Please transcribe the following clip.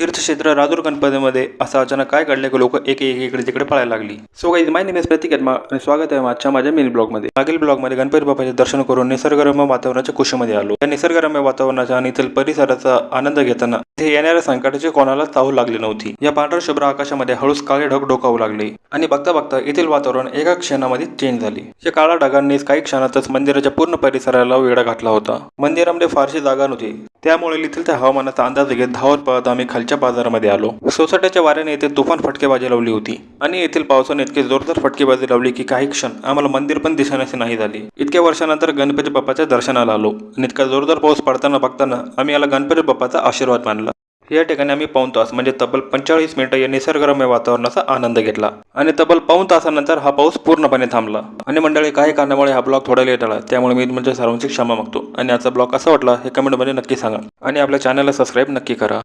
तीर्थक्षेत्र राजूर गणपतीमध्ये असं अचानक काय घडले की लोक इकडे तिकडे पळायला लागली. So guys, my name is Prateek Yatma आणि स्वागत आहे आजच्या माझ्या मिनी ब्लॉगमध्ये. मागील ब्लॉगमध्ये गणपती बाप्पाचे दर्शन करून निसर्गरम्य वातावरणाच्या कुशीमध्ये आलो. त्या निसर्गरम्य वातावरणाचा आणि इथील परिसराचा आनंद घेताना इथे येणाऱ्या संकटाची कोणाला चाहू लागली नव्हती. या पांढऱ्या शुभ्र आकाशामध्ये हळूच काळे ढग डोकावू लागले आणि बघता बघता येथील वातावरण एका क्षणामध्ये चेंज झाले. या काळ्या ढगांनी काही क्षणातच मंदिराच्या पूर्ण परिसराला वेढा घातला होता. मंदिरामध्ये फारशी जागा नव्हती, त्यामुळे येथील त्या हवामानाचा अंदाज घेत धावत पळत आम्ही खालच्या बाजारामध्ये आलो. सोसाट्याच्या वाऱ्याने येथे तुफान फटकेबाजी लावली होती आणि येथील पावसाने इतके जोरदार फटकेबाजी लावली की काही क्षण आम्हाला मंदिर पण दिसण्याचे नाही झाले. इतक्या वर्षानंतर गणपती बाप्पाच्या दर्शनाला आलो आणि इतका जोरदार पाऊस पडताना बघताना आम्ही याला गणपती बाप्पाचा आशीर्वाद मानला. या ठिकाणी आम्ही पाऊण तास म्हणजे तब्बल 45 मिनिटं या निसर्गरम्य वातावरणाचा आनंद घेतला आणि तब्बल पाऊण तासानंतर हा पाऊस पूर्णपणे थांबला. आणि मंडळी, काही कारणामुळे हा ब्लॉग थोडा लेट आला, त्यामुळे मी तुमच्या सर्वांची क्षमा मागतो. आणि आजचा ब्लॉग कसा वाटला हे कमेंटमध्ये नक्की सांगा आणि आपल्या चॅनलला सबस्क्राईब नक्की करा.